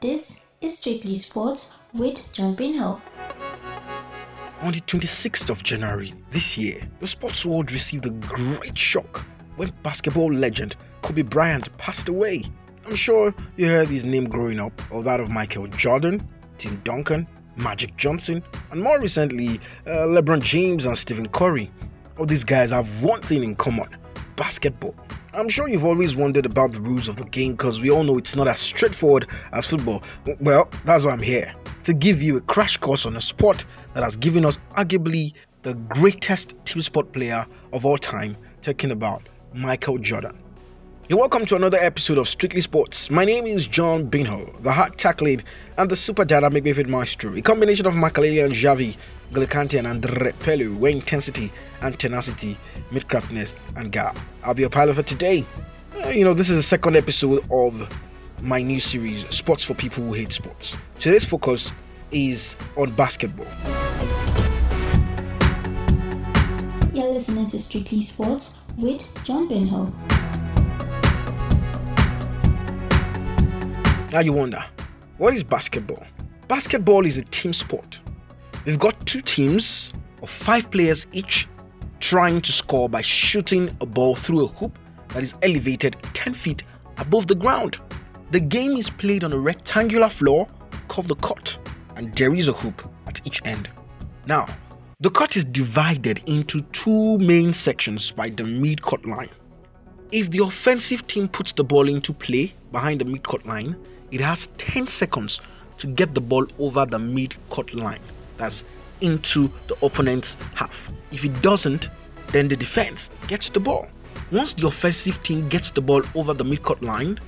This is Strictly Sports with John Binho. On the 26th of January this year, the sports world received a great shock when basketball legend Kobe Bryant passed away. I'm sure you heard his name growing up, or that of Michael Jordan, Tim Duncan, Magic Johnson, and more recently, LeBron James and Stephen Curry. All these guys have one thing in common: basketball. I'm sure you've always wondered about the rules of the game because we all know it's not as straightforward as football. Well, that's why I'm here, to give you a crash course on a sport that has given us arguably the greatest team sport player of all time, talking about Michael Jordan. You're welcome to another episode of Strictly Sports. My name is John Binho, the hard tackling and the super dynamic midfield maestro, a combination of Makaleli and Xavi, Glicante and Andre Pelu, where intensity and tenacity meet craftiness and guile. I'll be a pilot for today. This is the second episode of my new series, Sports for People Who Hate Sports. Today's focus is on basketball. You're listening to Strictly Sports with John Binho. Now you wonder, what is basketball? Basketball is a team sport. We've got two teams of 5 players each trying to score by shooting a ball through a hoop that is elevated 10 feet above the ground. The game is played on a rectangular floor called the court, and there is a hoop at each end. Now, the court is divided into 2 main sections by the mid-court line. If the offensive team puts the ball into play behind the mid-court line, it has 10 seconds to get the ball over the mid-court line, that's into the opponent's half. If it doesn't, then the defense gets the ball. Once the offensive team gets the ball over the mid-court line,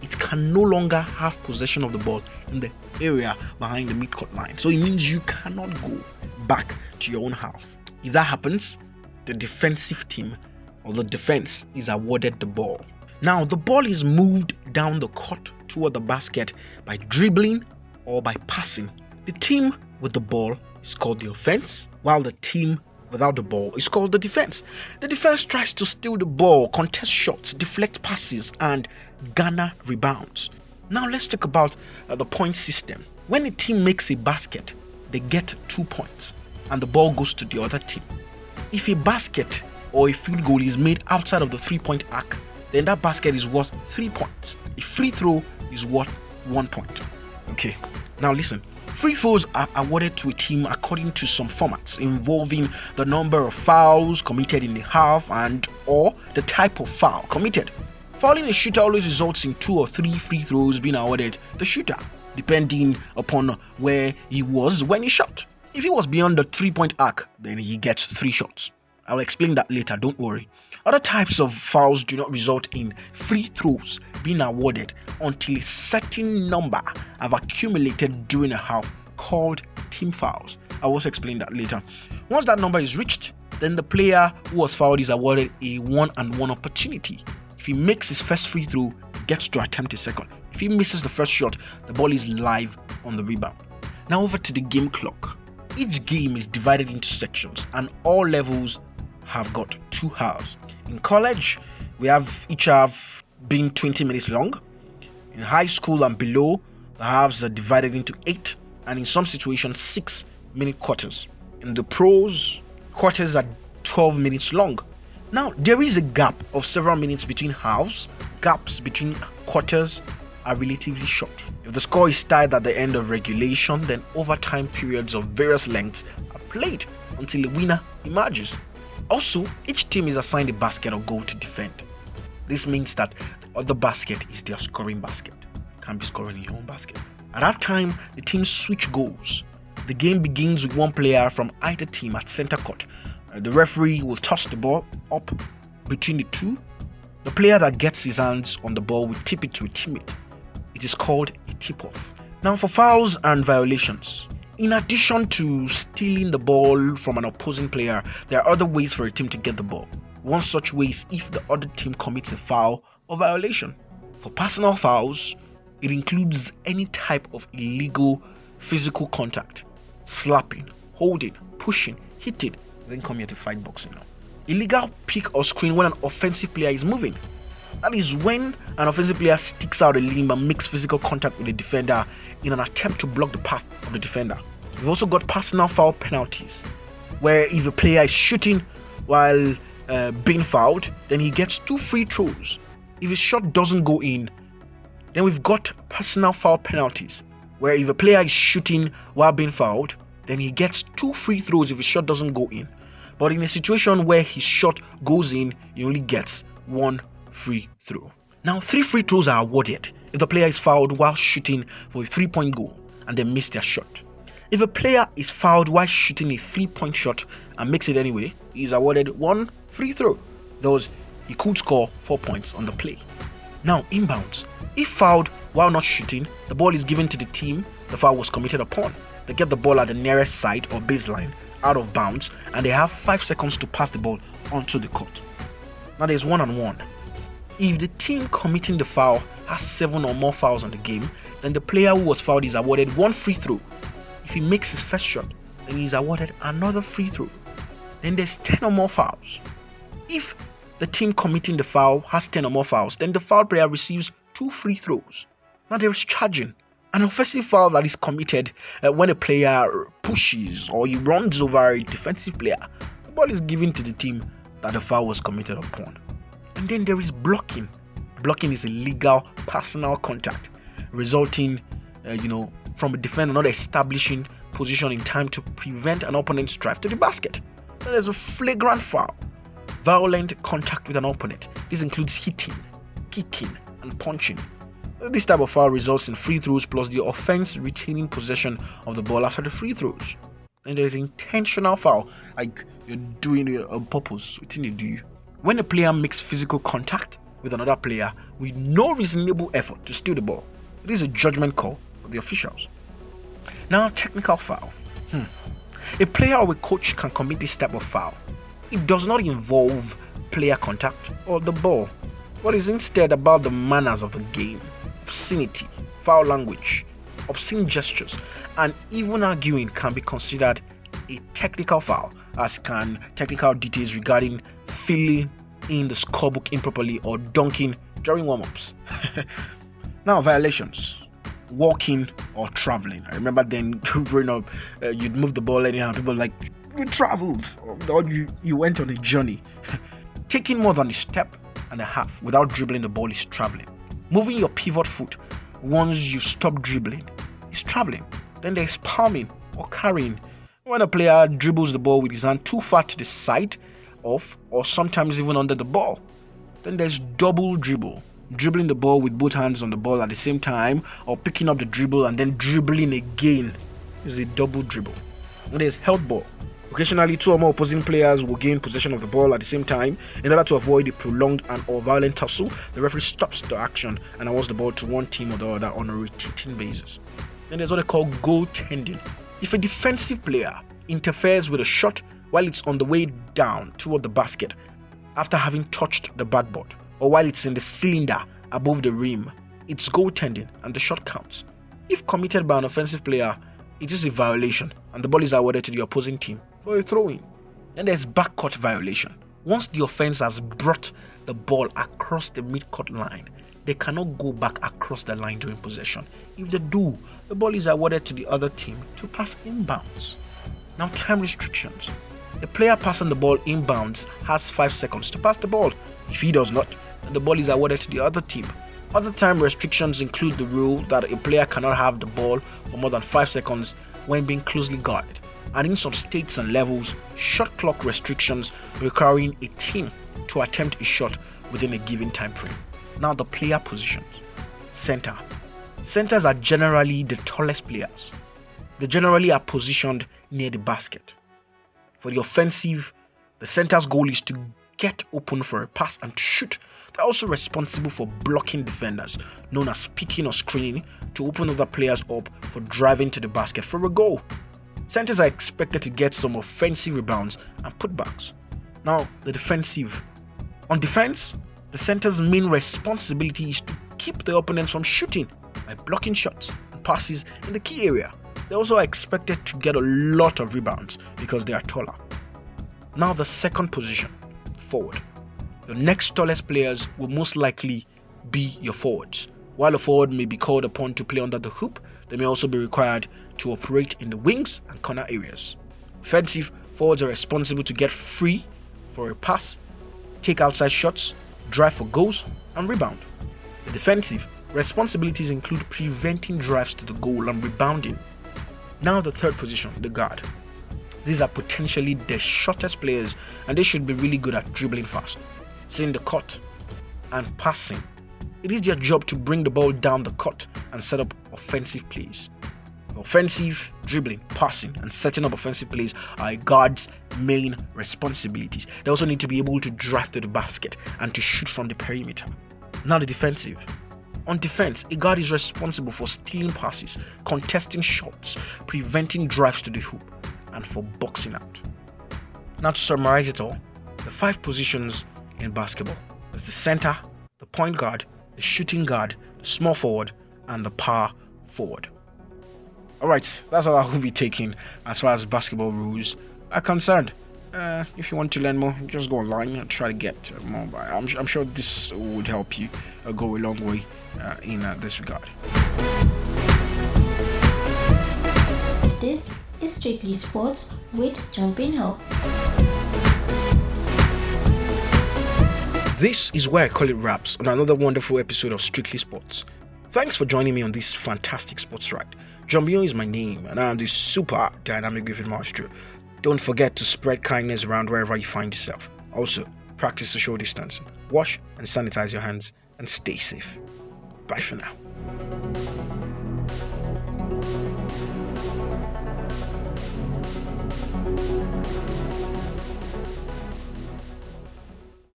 it can no longer have possession of the ball in the area behind the mid-court line. So it means you cannot go back to your own half. If that happens, the defensive team or the defense is awarded the ball. Now, the ball is moved down the court toward the basket by dribbling or by passing. The team with the ball is called the offense, while the team without the ball is called the defense. The defense tries to steal the ball, contest shots, deflect passes, and garner rebounds. Now let's talk about the point system. When a team makes a basket, they get 2 points, and the ball goes to the other team. If a basket or a field goal is made outside of the 3-point arc, then that basket is worth 3 points. A free throw is worth 1 point. Okay, now listen. Free throws are awarded to a team according to some formats involving the number of fouls committed in the half and or the type of foul committed. Fouling a shooter always results in 2 or 3 free throws being awarded the shooter, depending upon where he was when he shot. If he was beyond the 3-point arc, then he gets 3 shots. I'll explain that later, don't worry. Other types of fouls do not result in free throws being awarded until a certain number have accumulated during a half, called team fouls. I will also explain that later. Once that number is reached, then the player who was fouled is awarded a 1-and-1 opportunity. If he makes his first free throw, he gets to attempt a second. If he misses the first shot, the ball is live on the rebound. Now over to the game clock. Each game is divided into sections, and all levels have got 2 halves. In college, each half being 20 minutes long. In high school and below, the halves are divided into 8, and in some situations 6-minute quarters. In the pros, quarters are 12 minutes long. Now, there is a gap of several minutes between halves. Gaps between quarters are relatively short. If the score is tied at the end of regulation, then overtime periods of various lengths are played until a winner emerges. Also, each team is assigned a basket or goal to defend. This means that the other basket is their scoring basket. You can't be scoring in your own basket. At that time, the teams switch goals. The game begins with one player from either team at center court. The referee will toss the ball up between the two. The player that gets his hands on the ball will tip it to a teammate. It is called a tip-off. Now for fouls and violations. In addition to stealing the ball from an opposing player, there are other ways for a team to get the ball. One such way is if the other team commits a foul or violation. For personal fouls, it includes any type of illegal physical contact: slapping, holding, pushing, hitting. Then come here to fight boxing now. Illegal pick or screen when an offensive player is moving. That is when an offensive player sticks out a limb and makes physical contact with the defender in an attempt to block the path of the defender. We've also got personal foul penalties, where if a player is shooting while being fouled, then he gets 2 free throws. If his shot doesn't go in, then we've got personal foul penalties, where if a player is shooting while being fouled, then he gets 2 free throws if his shot doesn't go in. But in a situation where his shot goes in, he only gets 1 free throw. Now, 3 free throws are awarded if the player is fouled while shooting for a 3-point goal and they miss their shot. If a player is fouled while shooting a 3-point shot and makes it anyway, he is awarded 1 free throw. Thus, he could score 4 points on the play. Now, inbounds. If fouled while not shooting, the ball is given to the team the foul was committed upon. They get the ball at the nearest side or baseline out of bounds, and they have 5 seconds to pass the ball onto the court. Now, there's 1-on-1. If the team committing the foul has 7 or more fouls in the game, then the player who was fouled is awarded 1 free throw. If he makes his first shot, then he is awarded another free throw. Then there's 10 or more fouls. If the team committing the foul has 10 or more fouls, then the foul player receives 2 free throws. Now there is charging. An offensive foul that is committed when a player pushes or he runs over a defensive player, the ball is given to the team that the foul was committed upon. And then there is blocking. Blocking is illegal personal contact resulting from a defender not establishing position in time to prevent an opponent's drive to the basket. Then there's a flagrant foul. Violent contact with an opponent. This includes hitting, kicking, and punching. This type of foul results in free throws plus the offense retaining possession of the ball after the free throws. Then there is intentional foul, like you're doing it on purpose, within you do. When a player makes physical contact with another player with no reasonable effort to steal the ball, it is a judgment call of the officials. Now, technical foul. A player or a coach can commit this type of foul. It does not involve player contact or the ball, but is instead about the manners of the game, obscenity, foul language, obscene gestures, and even arguing can be considered a technical foul, as can technical details regarding filling in the scorebook improperly or dunking during warm-ups. Now, violations. Walking or traveling. I remember then growing up, you'd move the ball anyhow. People were like, you traveled, or you went on a journey. Taking more than a step and a half without dribbling the ball is traveling. Moving your pivot foot once you stop dribbling is traveling. Then there's palming or carrying. When a player dribbles the ball with his hand too far to the side of, or sometimes even under the ball. Then there's double dribble. Dribbling the ball with both hands on the ball at the same time, or picking up the dribble and then dribbling again is a double dribble. And there's held ball. Occasionally, 2 or more opposing players will gain possession of the ball at the same time. In order to avoid a prolonged and or violent tussle, the referee stops the action and awards the ball to one team or the other on a rotating basis. Then there's what they call goaltending. If a defensive player interferes with a shot while it's on the way down toward the basket after having touched the backboard, or while it's in the cylinder above the rim, it's goaltending and the shot counts. If committed by an offensive player, it is a violation and the ball is awarded to the opposing team for a throw-in. Then there's backcourt violation. Once the offense has brought the ball across the midcourt line, they cannot go back across the line during possession. If they do, the ball is awarded to the other team to pass inbounds. Now, time restrictions. The player passing the ball inbounds has 5 seconds to pass the ball. If he does not, then the ball is awarded to the other team. Other time restrictions include the rule that a player cannot have the ball for more than 5 seconds when being closely guarded, and in some states and levels, shot clock restrictions requiring a team to attempt a shot within a given time frame. Now, the player positions. Center. Centers are generally the tallest players. They generally are positioned near the basket. For the offensive, the center's goal is to get open for a pass and shoot. They're also responsible for blocking defenders, known as picking or screening, to open other players up for driving to the basket for a goal. Centers are expected to get some offensive rebounds and putbacks. Now, the defensive. On defense, the center's main responsibility is to keep the opponents from shooting by blocking shots and passes in the key area. They're also expected to get a lot of rebounds because they are taller. Now, the second position, forward. Your next tallest players will most likely be your forwards. While a forward may be called upon to play under the hoop, they may also be required to operate in the wings and corner areas. Offensive forwards are responsible to get free for a pass, take outside shots, drive for goals, and rebound. The defensive responsibilities include preventing drives to the goal and rebounding. Now the third position, the guard. These are potentially the shortest players, and they should be really good at dribbling fast, seeing the court, and passing. It is their job to bring the ball down the court and set up offensive plays. Offensive, dribbling, passing, and setting up offensive plays are a guard's main responsibilities. They also need to be able to drive to the basket and to shoot from the perimeter. Now the defensive. On defense, a guard is responsible for stealing passes, contesting shots, preventing drives to the hoop, and for boxing out. Now to summarize it all, the 5 positions in basketball is the center, the point guard, the shooting guard, the small forward, and the power forward. Alright, that's all I will be taking as far as basketball rules are concerned. If you want to learn more, just go online and try to get more. I'm sure this would help you go a long way in this regard. This is Strictly Sports with Jumping Hope. This is where I call it wraps on another wonderful episode of Strictly Sports. Thanks for joining me on this fantastic sports ride. Jumbio is my name, and I am the super dynamic Griffin Maestro. Don't forget to spread kindness around wherever you find yourself. Also, practice social distancing. Wash and sanitize your hands, and stay safe. Bye for now.